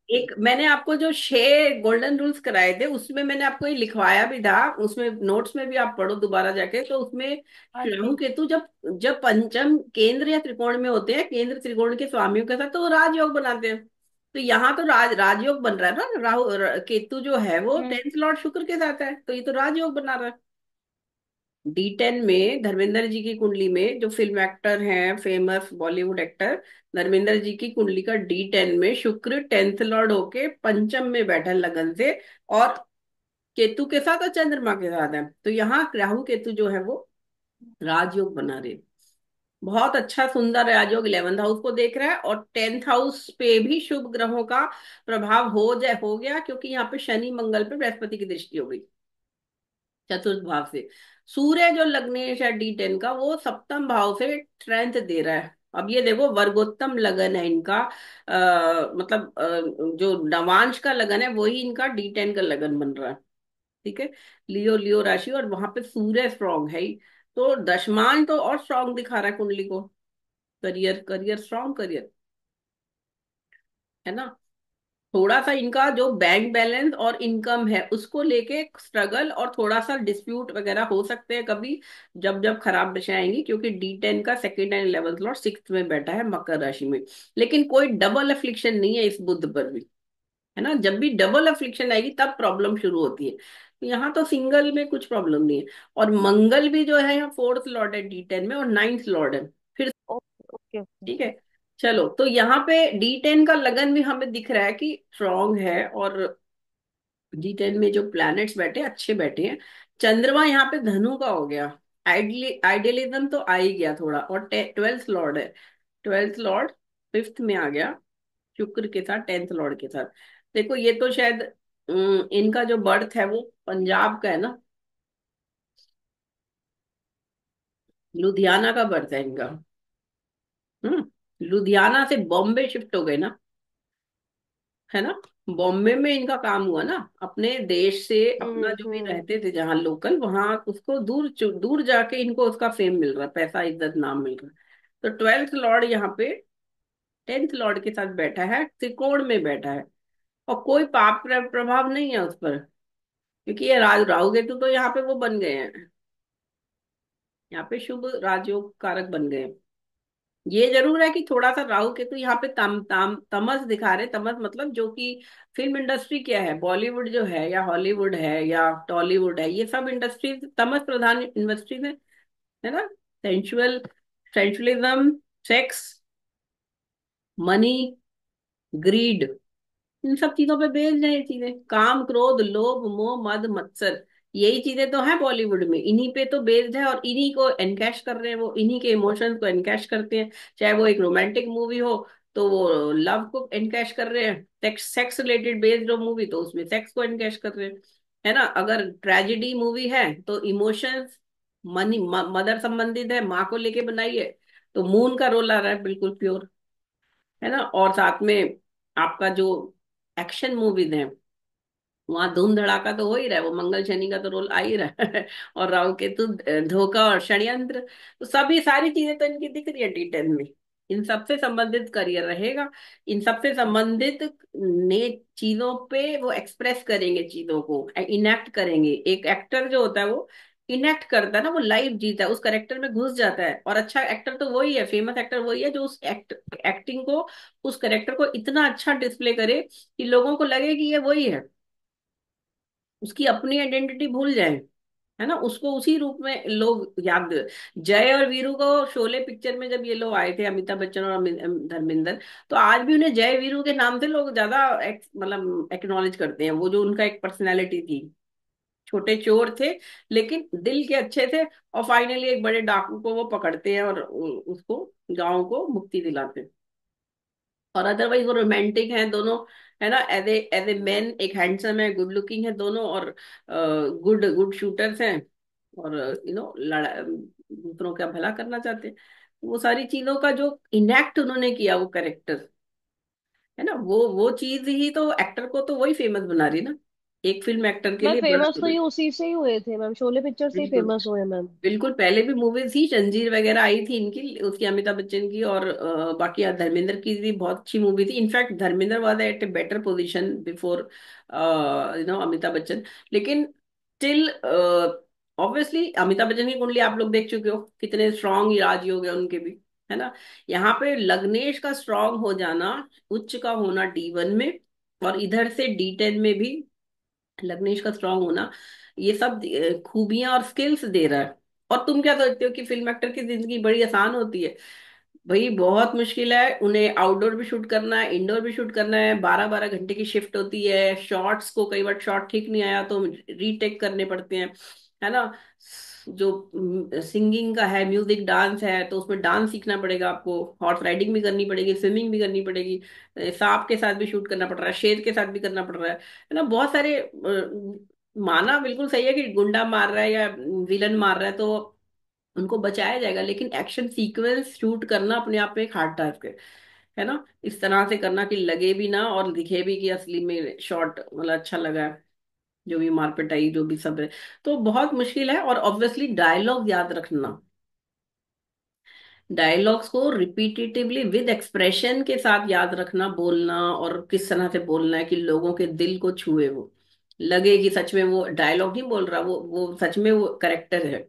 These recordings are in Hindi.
एक मैंने आपको जो 6 गोल्डन रूल्स कराए थे उसमें मैंने आपको ये लिखवाया भी था, उसमें नोट्स में भी आप पढ़ो दोबारा जाके, तो उसमें अच्छा। राहु केतु जब जब पंचम केंद्र या त्रिकोण में होते हैं, केंद्र त्रिकोण के स्वामियों के साथ, तो वो राजयोग बनाते हैं। तो यहाँ तो राजयोग बन रहा है ना, केतु जो है वो हम्म। 10th लॉर्ड शुक्र के साथ है, तो ये तो राजयोग बना रहा है। D10 में धर्मेंद्र जी की कुंडली में, जो फिल्म एक्टर हैं, फेमस बॉलीवुड एक्टर, धर्मेंद्र जी की कुंडली का D10 में शुक्र 10th लॉर्ड होके पंचम में बैठा है लगन से, और केतु के साथ और चंद्रमा के साथ है, तो यहाँ राहु केतु जो है वो राजयोग बना रहे हैं। बहुत अच्छा सुंदर राजयोग 11th हाउस को देख रहा है, और 10th हाउस पे भी शुभ ग्रहों का प्रभाव हो गया, क्योंकि यहाँ पे शनि मंगल पे बृहस्पति की दृष्टि हो गई चतुर्थ भाव से। सूर्य जो लग्नेश है D10 का, वो सप्तम भाव से स्ट्रेंथ दे रहा है। अब ये देखो वर्गोत्तम लगन है इनका, मतलब जो नवांश का लगन है वही इनका D10 का लगन बन रहा है। ठीक है, लियो लियो राशि, और वहां पे सूर्य स्ट्रांग है ही, तो दशमान तो और स्ट्रांग दिखा रहा है कुंडली को। करियर करियर स्ट्रांग करियर, है ना। थोड़ा सा इनका जो बैंक बैलेंस और इनकम है उसको लेके स्ट्रगल और थोड़ा सा डिस्प्यूट वगैरह हो सकते हैं कभी, जब जब खराब दशा आएंगी, क्योंकि D10 का second and 11th Lord 6th में बैठा है मकर राशि में। लेकिन कोई डबल अफ्लिक्शन नहीं है इस बुध पर भी, है ना। जब भी डबल अफ्लिक्शन आएगी तब प्रॉब्लम शुरू होती है, तो यहाँ तो सिंगल में कुछ प्रॉब्लम नहीं है। और मंगल भी जो है यहाँ 4th लॉर्ड है D10 में, और 9th लॉर्ड है फिर। Okay okay okay. ठीक है, चलो, तो यहाँ पे D10 का लगन भी हमें दिख रहा है कि स्ट्रांग है, और D10 में जो प्लैनेट्स बैठे अच्छे बैठे हैं। चंद्रमा यहाँ पे धनु का हो गया, आइडियलिज्म तो आ ही गया थोड़ा, और 12th लॉर्ड है, 12th लॉर्ड 5th में आ गया शुक्र के साथ 10th लॉर्ड के साथ। देखो ये तो शायद इनका जो बर्थ है वो पंजाब का है ना, लुधियाना का बर्थ है इनका। लुधियाना से बॉम्बे शिफ्ट हो गए ना, है ना। बॉम्बे में इनका काम हुआ ना, अपने देश से, अपना जो भी हम्म। रहते थे जहाँ लोकल, वहां उसको दूर दूर जाके इनको उसका फेम मिल रहा है, पैसा इज्जत नाम मिल रहा है। तो 12th लॉर्ड यहाँ पे 10th लॉर्ड के साथ बैठा है, त्रिकोण में बैठा है, और कोई पाप प्रभाव नहीं है उस पर, क्योंकि ये राहु केतु तो यहाँ पे वो बन गए हैं, यहाँ पे शुभ राजयोग कारक बन गए हैं। ये जरूर है कि थोड़ा सा राहु केतु यहाँ पे तमस दिखा रहे। तमस मतलब जो कि फिल्म इंडस्ट्री क्या है, बॉलीवुड जो है या हॉलीवुड है या टॉलीवुड है, ये सब इंडस्ट्री तमस प्रधान इंडस्ट्रीज है ना। सेंशुअल, सेंशुअलिज्म, सेक्स, मनी, ग्रीड, इन सब चीजों पे बेस्ड है ये चीजें। काम क्रोध लोभ मोह मद मत्सर, यही चीजें तो हैं बॉलीवुड में, इन्हीं पे तो बेस्ड है, और इन्हीं को एनकैश कर रहे हैं, वो इन्हीं के इमोशंस को एनकैश करते हैं। चाहे वो एक रोमांटिक मूवी हो तो वो लव को एनकैश कर रहे हैं, सेक्स सेक्स रिलेटेड बेस्ड हो मूवी तो उसमें सेक्स को एनकैश कर रहे हैं, है ना। अगर ट्रेजेडी मूवी है तो इमोशंस, मनी, मदर संबंधित है, माँ को लेके बनाई है, तो मून का रोल आ रहा है बिल्कुल प्योर, है ना। और साथ में आपका जो एक्शन मूवीज हैं, वहां धूम धड़ाका तो हो ही रहा है, वो मंगल शनि का तो रोल आ ही रहा है और राहु केतु धोखा और षड्यंत्र, तो सभी सारी चीजें तो इनकी दिख रही है D10 में। इन सबसे संबंधित करियर रहेगा, इन सबसे संबंधित ने चीजों पे वो एक्सप्रेस करेंगे, चीजों को इनेक्ट करेंगे। एक एक्टर जो होता है वो इनेक्ट करता है ना, वो लाइव जीता है, उस करेक्टर में घुस जाता है, और अच्छा एक्टर तो वही है, फेमस एक्टर वही है जो उस एक्टिंग को, उस करेक्टर को इतना अच्छा डिस्प्ले करे कि लोगों को लगे कि ये वही है, उसकी अपनी आइडेंटिटी भूल जाए, है ना, उसको उसी रूप में लोग याद। जय और वीरू को शोले पिक्चर में जब ये लोग आए थे, अमिताभ बच्चन और धर्मेंद्र, तो आज भी उन्हें जय वीरू के नाम से लोग ज्यादा मतलब एक्नॉलेज करते हैं, वो जो उनका एक पर्सनैलिटी थी। छोटे चोर थे लेकिन दिल के अच्छे थे, और फाइनली एक बड़े डाकू को वो पकड़ते हैं और उसको, गांव को मुक्ति दिलाते हैं। और अदरवाइज वो रोमांटिक हैं दोनों, है ना। एज ए मैन एक हैंडसम है, गुड लुकिंग है दोनों, और गुड गुड शूटर्स हैं, और लड़ा दूसरों का भला करना चाहते हैं। वो सारी चीजों का जो इनेक्ट उन्होंने किया वो करेक्टर, है ना, वो चीज ही तो एक्टर को तो वही फेमस बना रही ना। एक फिल्म एक्टर के मैम लिए बड़ा फेमस तो रोल ये है। उसी से ही हुए थे मैम, शोले पिक्चर से ही बिल्कुल। फेमस हुए मैम। बिल्कुल, पहले भी मूवीज थी, जंजीर वगैरह आई थी इनकी, उसकी अमिताभ बच्चन की, और बाकी धर्मेंद्र की भी बहुत अच्छी मूवी थी। In fact Dharmendra was at a better position before Amitabh Bachchan. लेकिन स्टिल ऑब्वियसली अमिताभ बच्चन की कुंडली आप लोग देख चुके हो, कितने स्ट्रांग राजयोग है उनके भी, है ना। यहाँ पे लग्नेश का स्ट्रांग हो जाना, उच्च का होना D1 में, और इधर से D10 में भी लग्नेश का स्ट्रांग होना, ये सब खूबियां और स्किल्स दे रहा है। और तुम क्या सोचते हो कि फिल्म एक्टर की जिंदगी बड़ी आसान होती है? भाई बहुत मुश्किल है। उन्हें आउटडोर भी शूट करना है, इंडोर भी शूट करना है, 12-12 घंटे की शिफ्ट होती है। शॉट्स को कई बार शॉट ठीक नहीं आया तो रीटेक करने पड़ते हैं, है ना। जो सिंगिंग का है, म्यूजिक डांस है, तो उसमें डांस सीखना पड़ेगा आपको, हॉर्स राइडिंग भी करनी पड़ेगी, स्विमिंग भी करनी पड़ेगी, सांप के साथ भी शूट करना पड़ रहा है, शेर के साथ भी करना पड़ रहा है ना। बहुत सारे माना बिल्कुल सही है कि गुंडा मार रहा है या विलन मार रहा है तो उनको बचाया जाएगा, लेकिन एक्शन सीक्वेंस शूट करना अपने आप में एक हार्ड टास्क है ना। इस तरह से करना कि लगे भी ना और दिखे भी कि असली में शॉट मतलब अच्छा लगा है, जो भी मार पिटाई जो भी सब है, तो बहुत मुश्किल है। और ऑब्वियसली डायलॉग याद रखना, डायलॉग्स को रिपीटेटिवली विद एक्सप्रेशन के साथ याद रखना, बोलना, और किस तरह से बोलना है कि लोगों के दिल को छुए, वो लगे कि सच में वो डायलॉग नहीं बोल रहा, वो सच में वो करेक्टर है।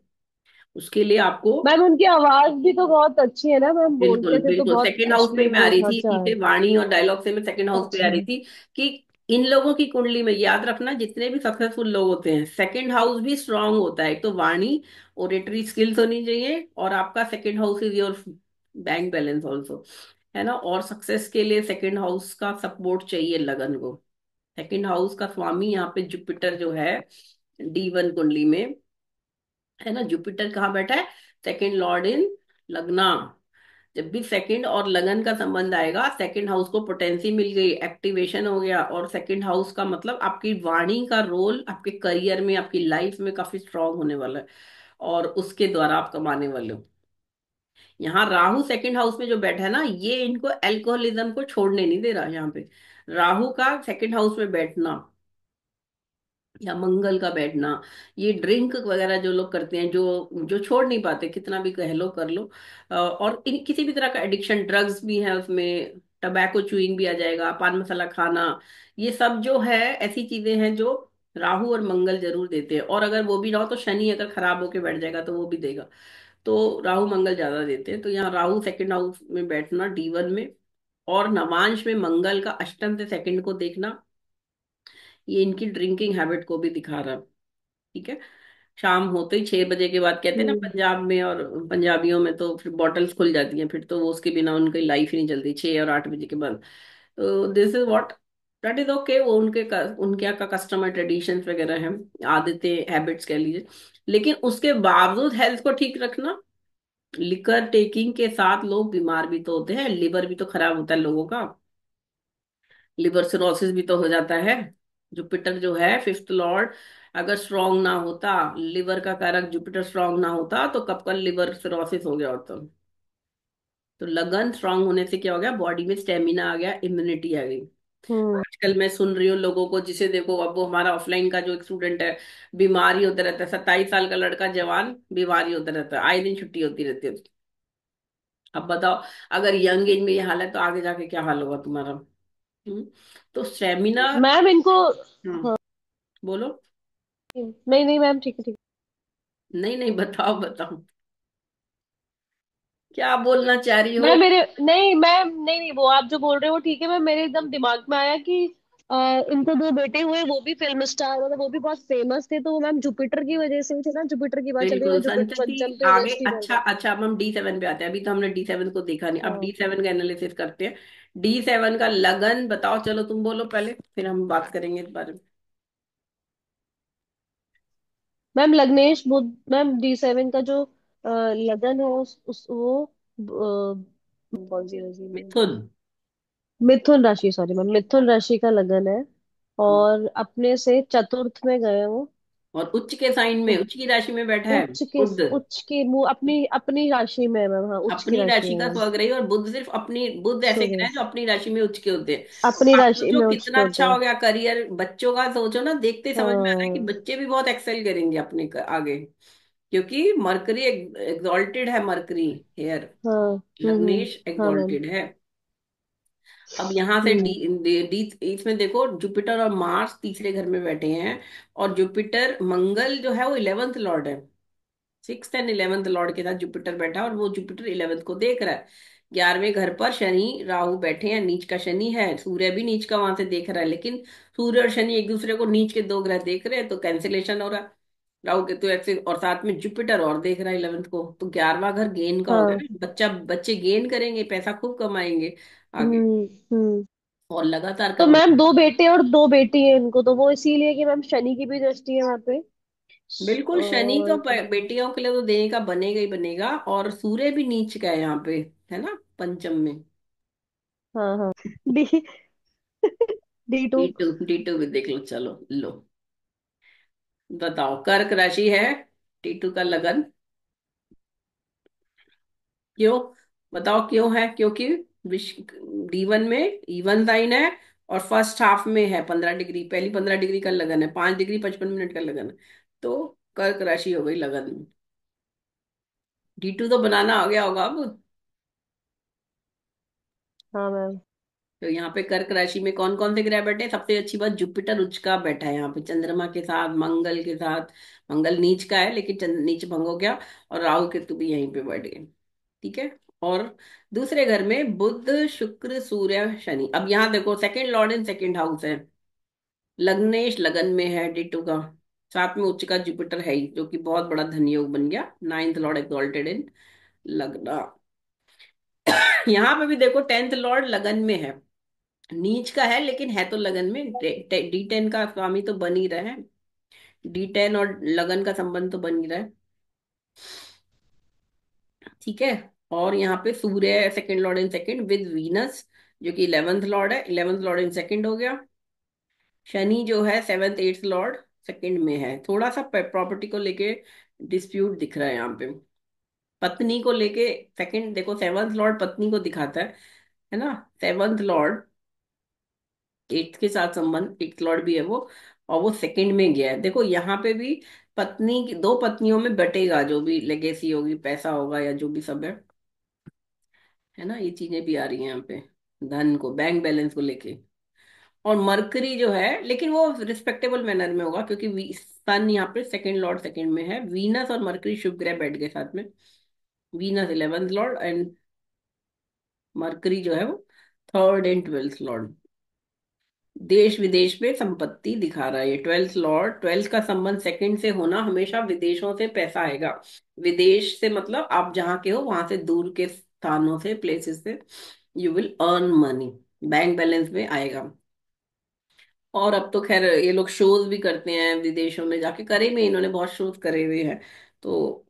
उसके लिए आपको मैम उनकी आवाज भी तो बहुत अच्छी है ना मैम, बिल्कुल बोलते थे तो बिल्कुल, बहुत सेकंड हाउस में असली मैं आ वो रही था थी क्या इसी है। से, वाणी और डायलॉग से मैं सेकंड हाउस पे आ अच्छा। रही थी कि इन लोगों की कुंडली में याद रखना, जितने भी सक्सेसफुल लोग होते हैं सेकंड हाउस भी स्ट्रांग होता है। एक तो वाणी, ओरेटरी स्किल्स होनी चाहिए, और आपका second house is your bank balance also, है ना। और सक्सेस के लिए सेकंड हाउस का सपोर्ट चाहिए लगन को। सेकंड हाउस का स्वामी यहाँ पे जुपिटर जो है D1 कुंडली में, है ना। जुपिटर कहाँ बैठा है? सेकंड लॉर्ड इन लग्ना। जब भी सेकंड और लगन का संबंध आएगा, सेकंड हाउस को पोटेंसी मिल गई, एक्टिवेशन हो गया, और सेकंड हाउस का मतलब आपकी वाणी का रोल आपके करियर में, आपकी लाइफ में काफी स्ट्रांग होने वाला है, और उसके द्वारा आप कमाने वाले हो। यहाँ राहु सेकंड हाउस में जो बैठा है ना, ये इनको अल्कोहलिज्म को छोड़ने नहीं दे रहा। यहाँ पे राहु का सेकंड हाउस में बैठना या मंगल का बैठना, ये ड्रिंक वगैरह जो लोग करते हैं, जो जो छोड़ नहीं पाते, कितना भी कह लो कर लो, और इन किसी भी तरह का एडिक्शन, ड्रग्स भी है उसमें, टबैको चूइंग भी आ जाएगा, पान मसाला खाना, ये सब जो है ऐसी चीजें हैं जो राहु और मंगल जरूर देते हैं। और अगर वो भी ना हो तो शनि अगर खराब होके बैठ जाएगा तो वो भी देगा। तो राहु मंगल ज्यादा देते हैं, तो यहाँ राहु सेकंड हाउस में बैठना D1 में, और नवांश में मंगल का अष्टम से सेकंड को देखना, ये इनकी ड्रिंकिंग हैबिट को भी दिखा रहा है। ठीक है। शाम होते ही 6 बजे के बाद, कहते हैं ना हम्म। पंजाब में और पंजाबियों में, तो फिर बॉटल्स खुल जाती हैं, फिर तो वो उसके बिना उनकी लाइफ ही नहीं चलती 6 और 8 बजे के बाद। तो this is what, that is okay, वो उनके यहाँ का कस्टमर ट्रेडिशंस वगैरह है, आदतें, हैबिट्स कह लीजिए। लेकिन उसके बावजूद हेल्थ को ठीक रखना, लिकर टेकिंग के साथ लोग बीमार भी तो होते हैं, लिवर भी तो खराब होता है लोगों का, लिवर सिरोसिस भी तो हो जाता है। जुपिटर जो है फिफ्थ लॉर्ड, अगर स्ट्रांग ना होता, लिवर का कारक जुपिटर स्ट्रांग ना होता तो कब का लिवर सिरोसिस हो गया होता। तो लगन स्ट्रांग होने से क्या हो गया, बॉडी में स्टेमिना आ गया, इम्यूनिटी आ गई। हम्म। आजकल मैं सुन रही हूँ लोगों को, जिसे देखो, अब वो हमारा ऑफलाइन का जो एक स्टूडेंट है, बीमारी होता रहता है, 27 साल का लड़का जवान, बीमारी होता रहता है, आए दिन छुट्टी होती रहती है उसकी। अब बताओ, अगर यंग एज में ये हाल है तो आगे जाके क्या हाल होगा तुम्हारा। हम्म। तो स्टेमिना। मैम इनको। हम्म। हाँ। बोलो। नहीं नहीं मैम, ठीक है ठीक नहीं नहीं, बताओ बताओ, क्या बोलना चाह रही है। हो? नहीं मैम, नहीं नहीं, वो आप जो बोल रहे हो ठीक है मैम, मेरे एकदम दिमाग में आया कि इनको दो बेटे हुए, वो भी फिल्म स्टार, मतलब वो भी बहुत फेमस थे, तो वो मैम जुपिटर की वजह से ही थे ना, जुपिटर की बात चल रही है, बिल्कुल वो जुपिटर संतति। पंचम पे आगे व्यस्त ही अच्छा रहता है। अच्छा, अब हम D7 पे आते हैं, अभी तो हमने D7 को देखा नहीं, अब हाँ D7 का एनालिसिस करते हैं। D7 का लगन बताओ, चलो तुम बोलो पहले, फिर हम बात करेंगे इस बारे में। मैम लग्नेश बुध मैम D7 का जो लगन है उस वो कौन सी राशि में? मिथुन। मिथुन राशि, सॉरी मैम, मिथुन राशि का लगन है, और अपने से चतुर्थ में गए वो। और उच्च के साइन में, उच्च की राशि में बैठा है बुध। उच्च के मुंह अपनी अपनी राशि में है मैम, हाँ उच्च की अपनी राशि राशि में का मैम। स्वग्रही, और बुध सिर्फ अपनी, बुध ऐसे ग्रह सूर्य हैं जो अपनी राशि में उच्च के होते हैं। अपनी आप राशि सोचो में उच्च के कितना होते अच्छा हैं। हो गया करियर बच्चों का, सोचो ना, देखते ही समझ में आ रहा है कि हाँ बच्चे भी बहुत एक्सेल करेंगे अपने आगे, क्योंकि मरकरी एग्जॉल्टेड है, मरकरी हेयर, हाँ। लग्नेश हाँ मैम। एग्जॉल्टेड है। अब यहाँ से डी, हम्म। डी, डी इसमें देखो जुपिटर और मार्स तीसरे घर में बैठे हैं, और जुपिटर, मंगल जो है वो 11th लॉर्ड है, 6th एंड 11th लॉर्ड के साथ जुपिटर बैठा है, और वो जुपिटर 11th को देख रहा है। 11वें घर पर शनि राहु बैठे हैं, नीच का शनि है, सूर्य भी नीच का वहां से देख रहा है, लेकिन सूर्य और शनि एक दूसरे को नीच के दो ग्रह देख रहे हैं, तो कैंसिलेशन हो रहा है। राहु के तो ऐसे, और साथ में जुपिटर और देख रहा है 11th को, तो 11वां घर गेन का हो गया हाँ। ना, बच्चे गेन करेंगे, पैसा खूब कमाएंगे आगे, हम्म। हम्म। और लगातार तो मैम कमाएंगे। दो बेटे और दो बेटी है इनको, तो वो इसीलिए कि मैम शनि की भी दृष्टि है वहां पे। बिल्कुल, शनि तो और बेटियों के लिए तो देने का बनेगा ही बनेगा, और सूर्य भी नीच का है यहाँ पे, है ना, पंचम में। हाँ हाँ। D D2। टी टू भी देख लो, चलो लो, बताओ, कर्क राशि है, टी टू का लगन, क्यों, बताओ क्यों है, क्योंकि D1 में इवन साइन है, और फर्स्ट हाफ में है 15 डिग्री, पहली 15 डिग्री का लगन है, 5 डिग्री 55 मिनट का लगन है, तो कर्क राशि हो गई लगन में। टी टू तो बनाना आ गया होगा अब। हाँ मैम। तो यहाँ पे कर्क राशि में कौन कौन से ग्रह बैठे हैं? सबसे अच्छी बात, जुपिटर उच्च का बैठा है यहाँ पे, चंद्रमा के साथ, मंगल के साथ। मंगल नीच का है, लेकिन नीच भंग हो गया, और राहु केतु भी यहीं पे बैठ गए। ठीक है। और दूसरे घर में बुध शुक्र सूर्य शनि। अब यहाँ देखो, second lord in second house है, लग्नेश लगन में है D2 का, साथ में उच्च का जुपिटर है ही, जो कि बहुत बड़ा धन योग बन गया, 9th लॉर्ड एक्सॉल्टेड इन लगना। यहाँ पे भी देखो 10th लॉर्ड लगन में है, नीच का है लेकिन है तो लगन में, D10 का स्वामी तो बन ही रहा है, D10 और लगन का संबंध तो बन ही रहा है। ठीक है। और यहाँ पे Surya second lord in second with Venus, जो कि 11th लॉर्ड है, 11th लॉर्ड इन सेकंड हो गया। शनि जो है 7th 8th लॉर्ड सेकंड में है, थोड़ा सा प्रॉपर्टी को लेके डिस्प्यूट दिख रहा है यहाँ पे, पत्नी को लेके। सेकंड देखो, 7th लॉर्ड पत्नी को दिखाता है ना, 7th लॉर्ड 8th के साथ संबंध, 8th लॉर्ड भी है वो, और वो सेकंड में गया है, देखो यहाँ पे भी पत्नी दो पत्नियों में बटेगा, जो भी लेगेसी होगी, पैसा होगा, या जो भी सब है ना, ये चीजें भी आ रही हैं यहाँ पे, धन को, बैंक बैलेंस को लेके। और मरकरी जो है, लेकिन वो रिस्पेक्टेबल मैनर में होगा, क्योंकि सन यहाँ पे सेकंड लॉर्ड सेकंड में है, वीनस और मरकरी शुभ ग्रह बैठ गए साथ में, Venus 11th Lord, and mercury जो है वो 3rd एंड 12th लॉर्ड। देश विदेश में संपत्ति दिखा रहा है ये 12th लॉर्ड, 12th का संबंध सेकंड से होना, हमेशा विदेशों से पैसा आएगा। विदेश से मतलब आप जहाँ के हो वहां से दूर के स्थानों से, प्लेसेस से, you will earn money, bank balance में आएगा। और अब तो खैर ये लोग शोज भी करते हैं विदेशों में जाके, करे में इन्होंने बहुत शोज करे हुए हैं, तो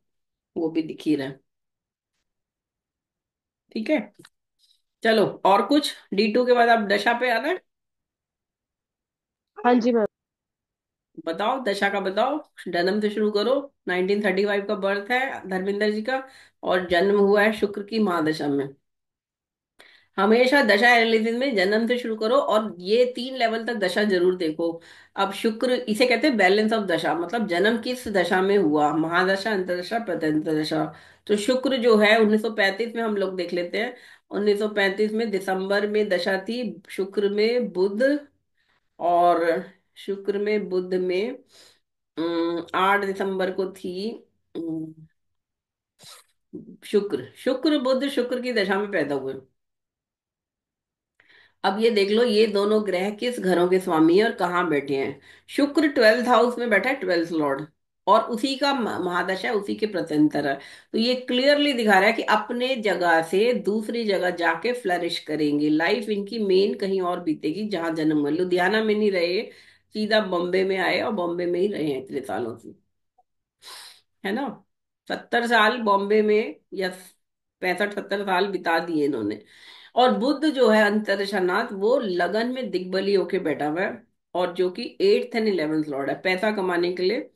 वो भी दिख ही रहा है। ठीक है। चलो, और कुछ, D2 के बाद आप दशा पे आना है, हाँ जी मैम। बताओ दशा का, बताओ, जन्म से शुरू करो। 1935 का बर्थ है धर्मेंद्र जी का, और जन्म हुआ है शुक्र की महादशा में। हमेशा दशा एनालिसिस में जन्म से शुरू करो, और ये 3 लेवल तक दशा जरूर देखो। अब शुक्र, इसे कहते हैं बैलेंस ऑफ दशा, मतलब जन्म किस दशा में हुआ, महादशा, अंतरदशा, प्रत्यंतर दशा। तो शुक्र जो है 1935 में हम लोग देख लेते हैं, 1935 में दिसंबर में दशा थी, शुक्र में बुध, और शुक्र में बुध में 8 दिसंबर को थी, अम, शुक्र शुक्र बुध शुक्र की दशा में पैदा हुए। अब ये देख लो, ये दोनों ग्रह किस घरों के स्वामी है और कहाँ बैठे हैं। शुक्र 12th हाउस में बैठा है, 12th लॉर्ड, और उसी का महादशा है, उसी के प्रत्यंतर है। तो ये क्लियरली दिखा रहा है कि अपने जगह से दूसरी जगह जाके फ्लरिश करेंगे, लाइफ इनकी मेन कहीं और बीतेगी, जहां जन्म हुआ, लुधियाना में नहीं रहे, सीधा बॉम्बे में आए, और बॉम्बे में ही रहे हैं इतने सालों से, है ना, 70 साल बॉम्बे में, या 65 70 साल बिता दिए इन्होंने। और बुध जो है अंतरिक्षनाथ, वो लगन में दिग्बली होके बैठा हुआ है, और जो कि 8th एंड 11th लॉर्ड है, पैसा कमाने के लिए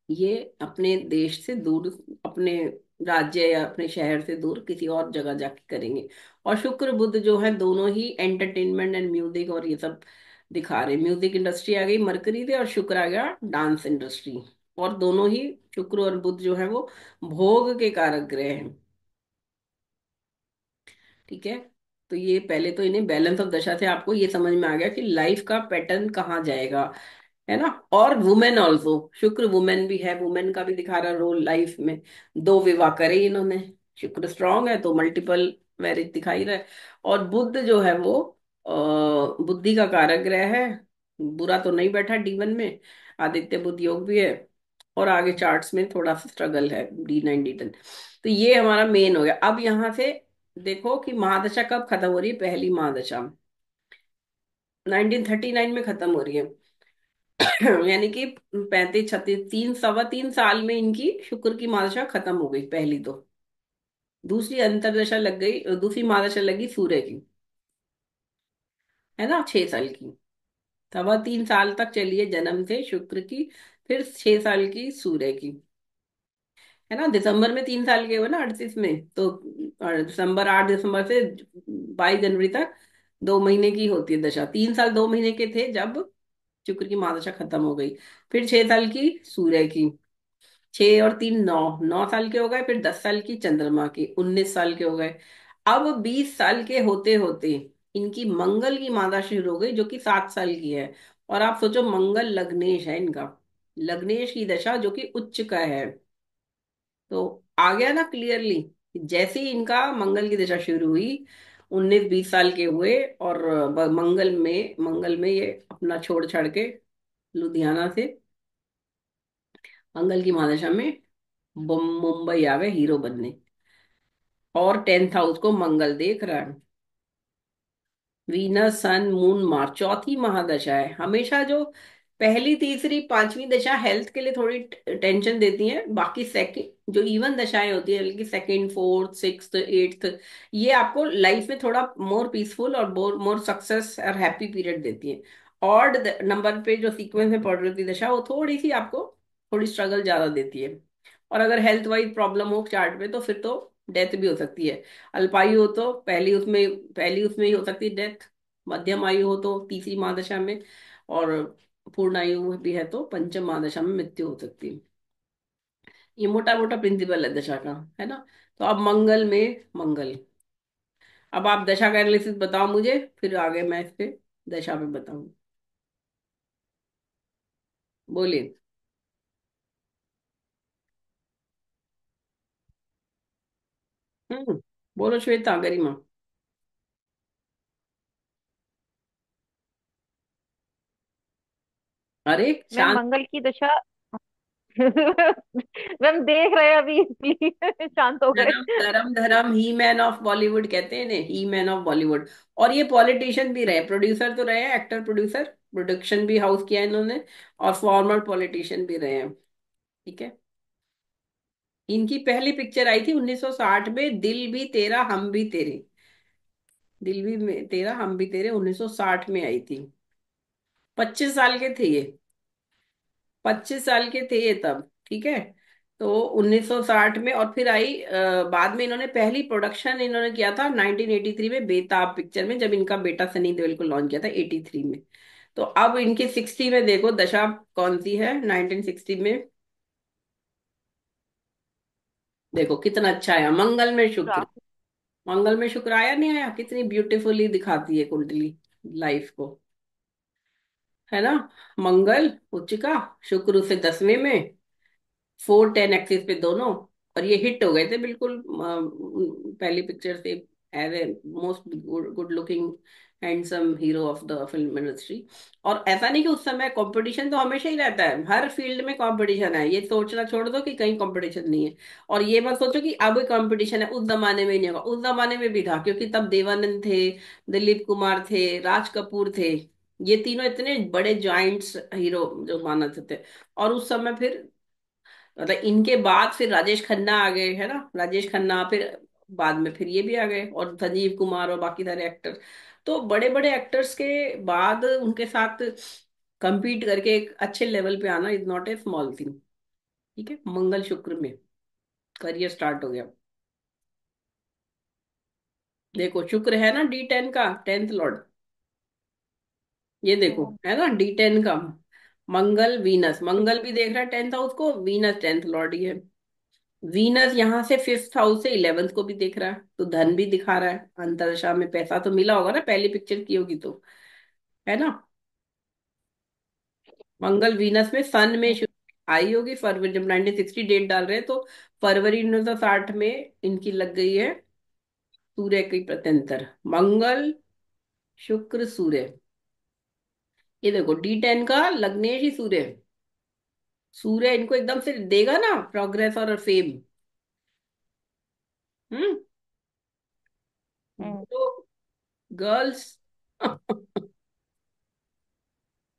ये अपने देश से दूर, अपने राज्य या अपने शहर से दूर किसी और जगह जाके करेंगे। और शुक्र बुध जो है दोनों ही एंटरटेनमेंट एंड म्यूजिक और ये सब दिखा रहे। म्यूजिक इंडस्ट्री आ गई मरकरी से, और शुक्र आ गया डांस इंडस्ट्री। और दोनों ही, शुक्र और बुध जो है वो भोग के कारक ग्रह हैं। ठीक है। तो ये पहले तो इन्हें बैलेंस ऑफ दशा से आपको ये समझ में आ गया कि लाइफ का पैटर्न कहाँ जाएगा, है ना। और वुमेन ऑल्सो, शुक्र वुमेन भी है, वुमेन का भी दिखा रहा रोल लाइफ में। 2 विवाह करे इन्होंने, शुक्र स्ट्रांग है तो मल्टीपल मैरिज दिखाई रहा है। और बुध जो है वो बुद्धि का कारक ग्रह है। बुरा तो नहीं बैठा D1 में, आदित्य बुध योग भी है। और आगे चार्ट्स में थोड़ा सा स्ट्रगल है D9 D10। तो ये हमारा मेन हो गया। अब यहाँ से देखो कि महादशा कब खत्म हो रही है। पहली महादशा 1939 में खत्म हो रही है। यानी कि 35 36 3 सवा 3 साल में इनकी शुक्र की महादशा खत्म हो गई पहली तो। दूसरी अंतरदशा लग गई, दूसरी महादशा लगी सूर्य की, है ना, 6 साल की। 3.25 साल तक चली है जन्म से शुक्र की, फिर 6 साल की सूर्य की, है ना। दिसंबर में 3 साल के हुए ना 38 में, तो दिसंबर 8 दिसंबर से 22 जनवरी तक 2 महीने की होती है दशा। 3 साल 2 महीने के थे जब शुक्र की महादशा खत्म हो गई। फिर 6 साल की सूर्य की, 6 और 3 9, 9 साल के हो गए। फिर 10 साल की चंद्रमा की, 19 साल के हो गए। अब 20 साल के होते होते इनकी मंगल की मादा शुरू हो गई, जो कि 7 साल की है। और आप सोचो, मंगल लग्नेश है इनका, लग्नेश की दशा जो कि उच्च का है। तो आ गया ना क्लियरली, जैसे ही इनका मंगल की दशा शुरू हुई, 19 20 साल के हुए, और मंगल में ये अपना छोड़ छाड़ के लुधियाना से मंगल की महादशा में मुंबई आ गए हीरो बनने। और 10th हाउस को मंगल देख रहा है। वीनस सन मून मार्स, चौथी महादशा है। हमेशा जो पहली तीसरी पांचवी दशा हेल्थ के लिए थोड़ी टेंशन देती हैं, बाकी सेकंड जो इवन दशाएं होती है, बल्कि सेकंड फोर्थ सिक्स्थ एट्थ, ये आपको लाइफ में थोड़ा मोर पीसफुल और मोर सक्सेस और हैप्पी पीरियड देती हैं। ऑड नंबर पे जो सीक्वेंस में पड़ रही थी दशा, वो थोड़ी सी आपको थोड़ी स्ट्रगल ज्यादा देती है। और अगर हेल्थ वाइज प्रॉब्लम हो चार्ट में, तो फिर तो डेथ भी हो सकती है। अल्पायु हो तो पहली उसमें ही हो सकती है डेथ। मध्यम आयु हो तो तीसरी महादशा में। और पूर्ण आयु भी है तो पंचम महादशा में मृत्यु हो सकती है। ये मोटा मोटा प्रिंसिपल है दशा का, है ना। तो अब मंगल में मंगल। अब आप दशा का एनालिसिस बताओ मुझे, फिर आगे मैं इस पे दशा पे बताऊं। बोलिए। हम्म, बोलो श्वेता गरिमा। अरे मैम शांत। मंगल की दशा। मैम देख रहे हैं अभी इसलिए शांत हो गए। धर्म धर्म धर्म ही मैन ऑफ बॉलीवुड कहते हैं इन्हें, ही मैन ऑफ बॉलीवुड। और ये पॉलिटिशियन भी रहे, प्रोड्यूसर तो रहे हैं, एक्टर प्रोड्यूसर, प्रोडक्शन भी हाउस किया है इन्होंने। और फॉर्मर पॉलिटिशियन भी रहे हैं। ठीक है। इनकी पहली पिक्चर आई थी 1960 में, दिल भी तेरा हम भी तेरे। दिल भी तेरा हम भी तेरे 1960 में आई थी। 25 साल के थे ये, 25 साल के थे ये तब। ठीक है। तो 1960 में, और फिर आई बाद में इन्होंने पहली प्रोडक्शन इन्होंने किया था 1983 में बेताब पिक्चर में, जब इनका बेटा सनी देओल को लॉन्च किया था 83 में। तो अब इनकी 60 में देखो दशा कौन सी है 1960 में। देखो कितना अच्छा आया, मंगल में शुक्र। मंगल में शुक्र आया नहीं आया, कितनी ब्यूटीफुली दिखाती है कुंडली लाइफ को, है ना। मंगल उच्च का, शुक्र उसे 10वें में, 4 10 एक्सिस पे दोनों। और ये हिट हो गए थे बिल्कुल पहली पिक्चर से, as a most good looking handsome hero of the film industry. और ऐसा नहीं कि उस समय कंपटीशन तो हमेशा ही रहता है, हर फील्ड में कंपटीशन है, ये सोचना छोड़ दो कि कहीं कंपटीशन नहीं है। और ये मत सोचो कि अब कंपटीशन है, उस जमाने में नहीं होगा, उस जमाने में भी था, क्योंकि तब देवानंद थे, दिलीप कुमार थे, राज कपूर थे। ये तीनों इतने बड़े जॉइंट्स हीरो जो माना जाते थे। और उस समय फिर मतलब इनके बाद फिर राजेश खन्ना आ गए, है ना, राजेश खन्ना, फिर बाद में फिर ये भी आ गए, और संजीव कुमार और बाकी सारे एक्टर। तो बड़े बड़े एक्टर्स के बाद उनके साथ compete करके एक अच्छे लेवल पे आना is not a small thing. ठीक है, मंगल शुक्र में करियर स्टार्ट हो गया। देखो शुक्र है ना D10 का 10th लॉर्ड, ये देखो हम्म। है ना D10 का। मंगल वीनस, मंगल भी देख रहा है 10th हाउस को, वीनस 10th लॉर्ड ही है। वीनस यहाँ से 5th हाउस से 11th को भी देख रहा है, तो धन भी दिखा रहा है, अंतरदशा में पैसा तो मिला होगा ना, पहली पिक्चर की होगी तो, है ना। मंगल वीनस में सन में हम्म। आई होगी फरवरी, जब 1960 डेट डाल रहे हैं तो फरवरी 1960 में इनकी लग गई है सूर्य की प्रत्यंतर। मंगल शुक्र सूर्य, ये देखो D10 का लग्नेश ही सूर्य है। सूर्य इनको एकदम से देगा ना प्रोग्रेस और फेम। हम्म। हम्म। गर्ल्स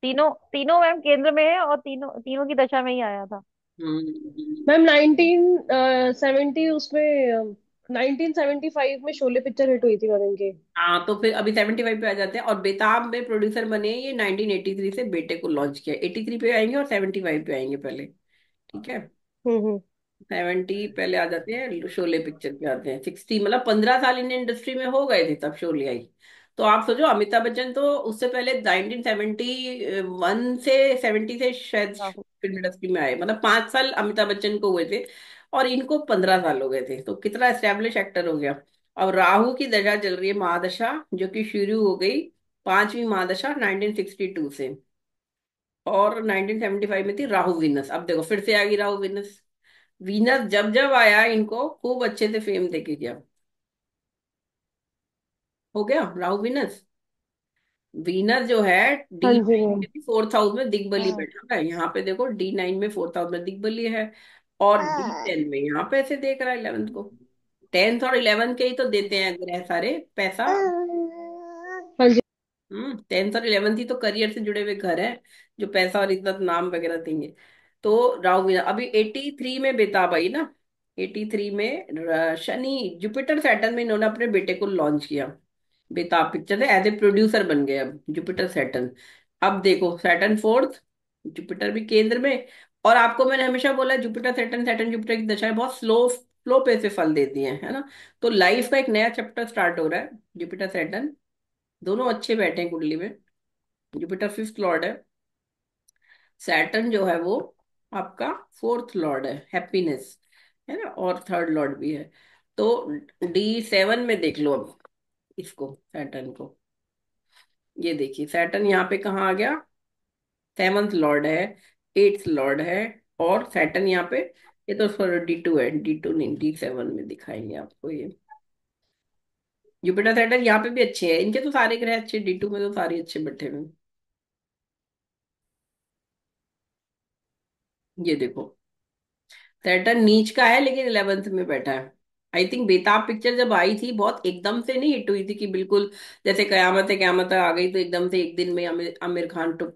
तीनों तीनों मैम केंद्र में है, और तीनों तीनों की दशा में ही आया था। मैम 1970 उसमें 1975 में शोले पिक्चर हिट हुई थी मैम इनकी। हाँ तो फिर अभी 75 पे आ जाते हैं, और बेताब में प्रोड्यूसर बने ये 1983 से, बेटे को लॉन्च किया 83 पे आएंगे और 75 पे आएंगे पहले। ठीक है, हम्म। 70 पहले आ जाते हैं, शोले पिक्चर पे आते हैं 60, मतलब 15 साल इंडियन इंडस्ट्री में हो गए थे तब शोले आई। तो आप सोचो अमिताभ बच्चन तो उससे पहले 1971 से 70 से शायद राहुल। फिल्म इंडस्ट्री में आए, मतलब 5 साल अमिताभ बच्चन को हुए थे और इनको 15 साल हो गए थे, तो कितना एस्टेब्लिश एक्टर हो गया। अब राहु की दशा चल रही है महादशा, जो कि शुरू हो गई पांचवी महादशा 1962 से, और 1975 में थी राहु वीनस। अब देखो फिर से आ गई राहु वीनस। वीनस जब जब आया इनको खूब अच्छे से फेम देके गया। हो गया राहु वीनस। वीनस जो है हाँ D G ma'am. 4th house में दिग्बली हम्म। बैठा है, यहाँ पे देखो D9 में 4th हाउस में दिग्बली है, और D10 में यहाँ पे ऐसे देख रहा है 11th को। 10th और 11th के ही तो देते हैं ग्रह सारे पैसा। हाँ जी। 10th और 11th ही तो करियर से जुड़े हुए घर हैं, जो पैसा और इज्जत नाम वगैरह देंगे। तो राहु वीना अभी 83 में बेताब आई ना, 83 में शनि जुपिटर सैटर्न में इन्होंने अपने बेटे को लॉन्च किया। बेताब पिक्चर से एज ए प्रोड्यूसर बन गए अब जुपिटर सैटर्न। अब देखो सैटर्न 4th, जुपिटर भी केंद्र में। और आपको मैंने हमेशा बोला जुपिटर सैटर्न, सैटर्न जुपिटर की दशाएं बहुत स्लो स्लो पे से फल देती हैं, है ना। तो लाइफ का एक नया चैप्टर स्टार्ट हो रहा है, जुपिटर सैटर्न दोनों अच्छे बैठे हैं कुंडली में। जुपिटर 5th लॉर्ड है, सैटर्न जो है वो आपका 4th लॉर्ड है, हैप्पीनेस, है ना, और 3rd लॉर्ड भी है। तो D7 में देख लो अब इसको सैटर्न को, ये देखिए सैटर्न यहाँ पे कहाँ आ गया, 7th लॉर्ड है, 8th लॉर्ड है, और सैटर्न यहाँ पे, ये तो D2 है, D2 नहीं D7 में दिखाएंगे आपको ये। जुपिटर सैटर्न यहाँ पे भी अच्छे हैं, इनके तो सारे ग्रह अच्छे, D2 में तो सारे अच्छे बैठे हुए हैं। ये देखो सैटर्न नीच का है लेकिन 11th में बैठा है। आई थिंक बेताब पिक्चर जब आई थी बहुत एकदम से नहीं हिट हुई थी कि बिल्कुल जैसे कयामत है कयामत आ गई तो एकदम से एक दिन में आमिर आमिर खान तो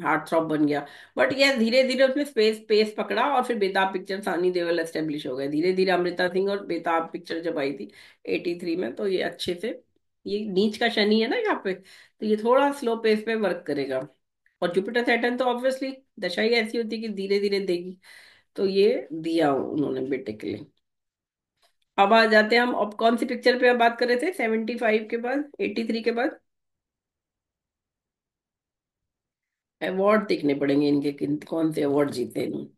हार्ट थ्रॉप बन गया। बट यह धीरे धीरे उसने स्पेस पेस पकड़ा, और फिर बेताब पिक्चर सानी देओल एस्टेब्लिश हो गए धीरे धीरे, अमृता सिंह और बेताब पिक्चर जब आई थी 83 में, तो ये अच्छे से, ये नीच का शनि है ना यहाँ पे, तो ये थोड़ा स्लो पेस पे वर्क करेगा। और जुपिटर सैटर्न तो ऑब्वियसली दशा ही ऐसी होती है कि धीरे धीरे देगी, तो ये दिया उन्होंने बेटे के लिए। अब आ जाते हैं हम, अब कौन सी पिक्चर पे अब बात कर रहे थे 75 के बाद 83 के बाद, अवार्ड देखने पड़ेंगे इनके, किन कौन से अवार्ड जीते इन्होंने।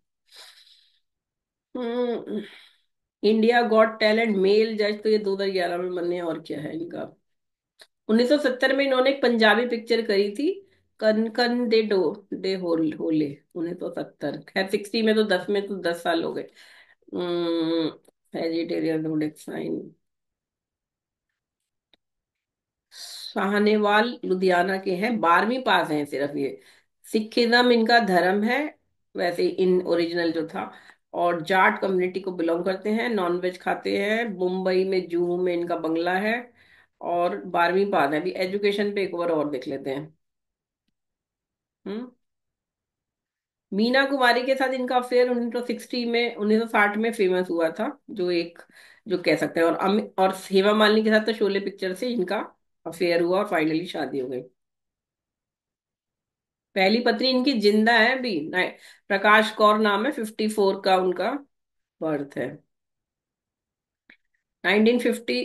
इंडिया गॉट टैलेंट मेल जज तो ये 2011 में बने हैं, और क्या है इनका। 1970 में इन्होंने एक पंजाबी पिक्चर करी थी, कन कन दे डो दे होले, 1970। खैर 60 में तो 10 में तो 10 साल हो गए। वेजिटेरियन साइन, साहनेवाल लुधियाना के हैं, 12वीं पास हैं सिर्फ ये। सिखिज्म इनका धर्म है, वैसे इन ओरिजिनल जो था। और जाट कम्युनिटी को बिलोंग करते हैं, नॉनवेज खाते हैं, मुंबई में जूहू में इनका बंगला है, और 12वीं पास है। अभी एजुकेशन पे एक और देख लेते हैं। हम्म। मीना कुमारी के साथ इनका अफेयर 1960 में 1960 में फेमस हुआ था, जो एक, जो कह सकते हैं। और और हेमा मालिनी के साथ तो शोले पिक्चर से इनका अफेयर हुआ और फाइनली शादी हो गई। पहली पत्नी इनकी जिंदा है अभी, प्रकाश कौर नाम है, 54 का उनका बर्थ है। 1950,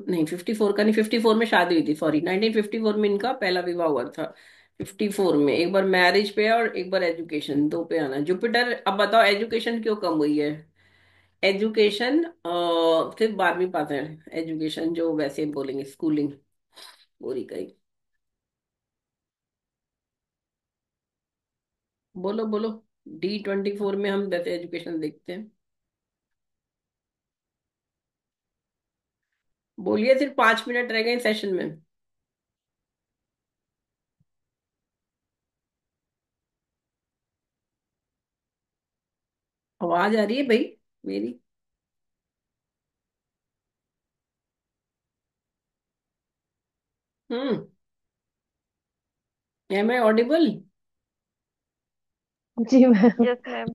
नहीं 54 का नहीं, 54 में शादी हुई थी, सॉरी, 1954 में इनका पहला विवाह हुआ था। 54 में एक बार मैरिज पे और एक बार एजुकेशन, दो पे आना जुपिटर। अब बताओ एजुकेशन क्यों कम हुई है? एजुकेशन सिर्फ 12वीं पास है, एजुकेशन जो वैसे बोलेंगे स्कूलिंग पूरी का ही। बोलो बोलो। D24 में हम वैसे एजुकेशन देखते हैं। बोलिए, सिर्फ 5 मिनट रह गए सेशन में। आवाज आ रही है भाई मेरी? हम्म। Am I audible? जी मैम। Yes ma'am.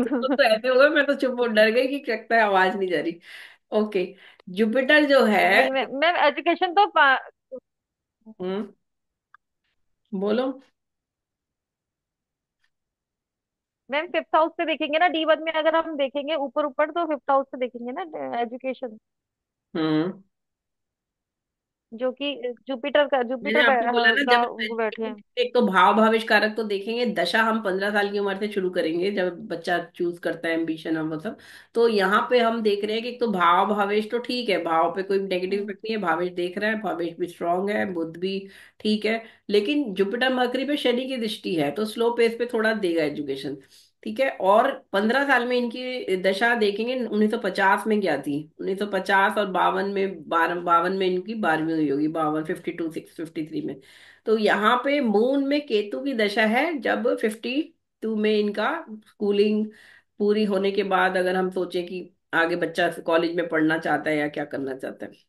तो ऐसे होगा, मैं तो चुप हो डर गई कि लगता है आवाज नहीं जा रही। ओके। जुपिटर जो है। नहीं मैम, मैम एजुकेशन तो हम्म। बोलो। मैम फिफ्थ हाउस से देखेंगे ना, D1 में अगर हम देखेंगे ऊपर ऊपर तो फिफ्थ हाउस से देखेंगे ना एजुकेशन, हम्म। जो कि जुपिटर का, मैंने जुपिटर आपको बोला ना, जब का हम वो बैठे हैं। एक तो भाव भावेश कारक तो देखेंगे, दशा हम 15 साल की उम्र से शुरू करेंगे, जब बच्चा चूज करता है एम्बिशन और वो सब। तो यहाँ पे हम देख रहे हैं कि एक तो भाव भावेश तो ठीक है, भाव पे कोई नेगेटिव हम्म। इफेक्ट नहीं है, भावेश देख रहा है, भावेश भी स्ट्रांग है, बुद्ध भी ठीक है। लेकिन जुपिटर मरकरी पे शनि की दृष्टि है, तो स्लो पेस पे थोड़ा देगा एजुकेशन। ठीक है। और 15 साल में इनकी दशा देखेंगे, 1950 में क्या थी, 1950 और 52 में, 52 में इनकी 12वीं हुई होगी, 52, 52, 653 में। तो यहाँ पे मून में केतु की दशा है, जब 52 में इनका स्कूलिंग पूरी होने के बाद, अगर हम सोचें कि आगे बच्चा कॉलेज में पढ़ना चाहता है या क्या करना चाहता है।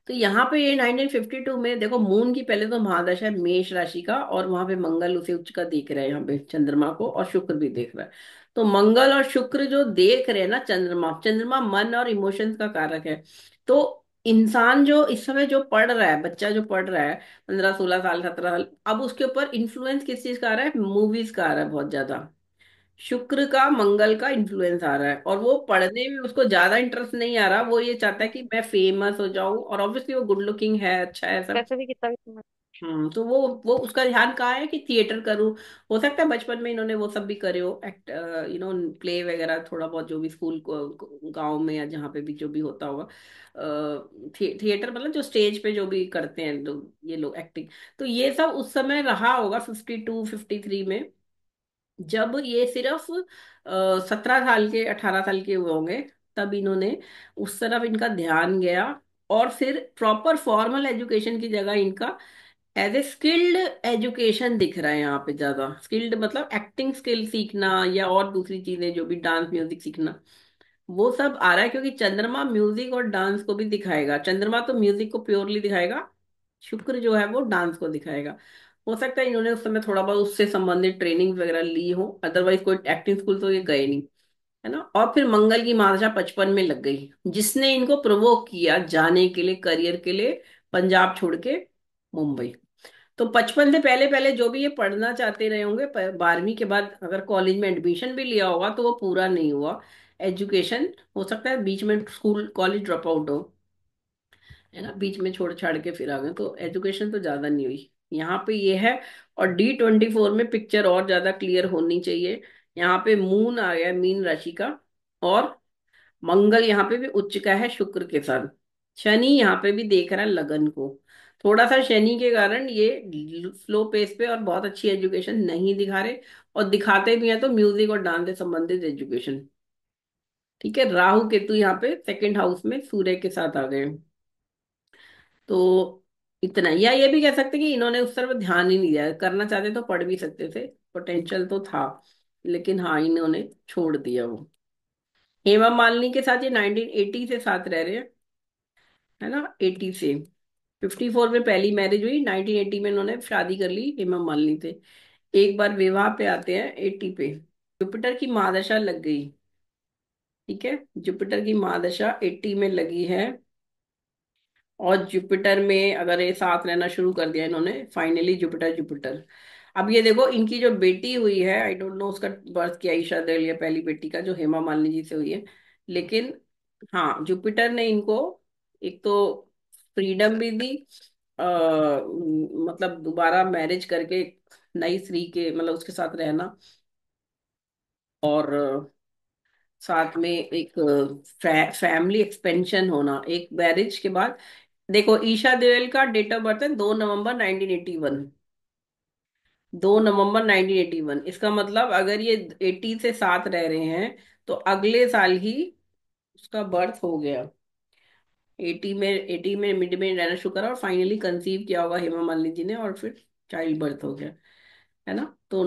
तो यहाँ पे ये 1952 में देखो, मून की पहले तो महादशा है मेष राशि का, और वहां पे मंगल उसे उच्च का देख रहा है यहाँ पे चंद्रमा को, और शुक्र भी देख रहा है। तो मंगल और शुक्र जो देख रहे हैं ना, चंद्रमा, चंद्रमा मन और इमोशंस का कारक है। तो इंसान जो इस समय जो पढ़ रहा है, बच्चा जो पढ़ रहा है, 15, 16 साल, 17 साल, अब उसके ऊपर इन्फ्लुएंस किस चीज का आ रहा है? मूवीज का आ रहा है बहुत ज्यादा। शुक्र का, मंगल का इन्फ्लुएंस आ रहा है, और वो पढ़ने में उसको ज्यादा इंटरेस्ट नहीं आ रहा, वो ये चाहता है कि मैं फेमस हो जाऊं, और ऑब्वियसली वो गुड लुकिंग है, अच्छा है सब। वैसे भी कितना भी तो वो उसका ध्यान कहाँ है कि थिएटर करूं। हो सकता है बचपन में इन्होंने वो सब भी करे हो, एक्ट, प्ले वगैरह थोड़ा बहुत, जो भी स्कूल को गांव में या जहाँ पे भी जो भी होता होगा, थिएटर मतलब जो स्टेज पे जो भी करते हैं लोग, ये लोग एक्टिंग। तो ये सब उस समय रहा होगा 52, 53 में, जब ये सिर्फ 17 साल के, 18 साल के हुए होंगे, तब इन्होंने उस तरफ इनका ध्यान गया। और फिर प्रॉपर फॉर्मल एजुकेशन की जगह इनका एज ए स्किल्ड एजुकेशन दिख रहा है यहाँ पे ज्यादा। स्किल्ड मतलब एक्टिंग स्किल सीखना, या और दूसरी चीजें जो भी, डांस म्यूजिक सीखना, वो सब आ रहा है, क्योंकि चंद्रमा म्यूजिक और डांस को भी दिखाएगा। चंद्रमा तो म्यूजिक को प्योरली दिखाएगा, शुक्र जो है वो डांस को दिखाएगा। हो सकता है इन्होंने उस समय थोड़ा बहुत उससे संबंधित ट्रेनिंग वगैरह ली हो, अदरवाइज कोई एक्टिंग स्कूल तो ये गए नहीं, है ना। और फिर मंगल की महादशा 55 में लग गई, जिसने इनको प्रोवोक किया जाने के लिए, करियर के लिए, पंजाब छोड़ के मुंबई। तो 55 से पहले पहले जो भी ये पढ़ना चाहते रहे होंगे, 12वीं के बाद अगर कॉलेज में एडमिशन भी लिया होगा, तो वो पूरा नहीं हुआ एजुकेशन। हो सकता है बीच में स्कूल कॉलेज ड्रॉप आउट हो, है ना, बीच में छोड़ छाड़ के फिर आ गए, तो एजुकेशन तो ज्यादा नहीं हुई यहाँ पे, ये है। और D24 में पिक्चर और ज्यादा क्लियर होनी चाहिए। यहाँ पे मून आ गया मीन राशि का, और मंगल यहाँ पे भी उच्च का है शुक्र के साथ। शनि यहाँ पे भी देख रहा है लगन को। थोड़ा सा शनि के कारण ये स्लो पेस पे और बहुत अच्छी एजुकेशन नहीं दिखा रहे, और दिखाते भी हैं तो म्यूजिक और डांस से संबंधित एजुकेशन। ठीक है। राहु केतु यहाँ पे सेकंड हाउस में सूर्य के साथ आ गए। तो इतना, या ये भी कह सकते कि इन्होंने उस तरफ ध्यान ही नहीं दिया, करना चाहते तो पढ़ भी सकते थे, पोटेंशियल तो था, लेकिन हाँ इन्होंने छोड़ दिया वो। हेमा मालिनी के साथ ये 1980 से साथ रह रहे हैं, है ना, 80 से। 54 में पहली मैरिज हुई, 1980 में इन्होंने शादी कर ली हेमा मालिनी से। एक बार विवाह पे आते हैं 80 पे। जुपिटर की महादशा लग गई। ठीक है। जुपिटर की महादशा 80 में लगी है, और जुपिटर में अगर ये साथ रहना शुरू कर दिया इन्होंने, फाइनली जुपिटर जुपिटर। अब ये देखो इनकी जो बेटी हुई है, आई डोंट नो उसका बर्थ किया ईशा देओल या पहली बेटी का, जो हेमा मालिनी जी से हुई है। लेकिन हाँ, जुपिटर ने इनको एक तो फ्रीडम भी दी, मतलब दोबारा मैरिज करके नई स्त्री के, मतलब उसके साथ रहना, और साथ में एक फैमिली एक्सपेंशन होना एक मैरिज के बाद। देखो ईशा देओल का डेट ऑफ बर्थ है 2 नवंबर 1981। 2 नवंबर 1981, इसका मतलब अगर ये 80 से साथ रह रहे हैं तो अगले साल ही उसका बर्थ हो गया। 80 में मिड में रहना शुरू करा और फाइनली कंसीव किया होगा हेमा मालिनी जी ने, और फिर चाइल्ड बर्थ हो गया, है ना। तो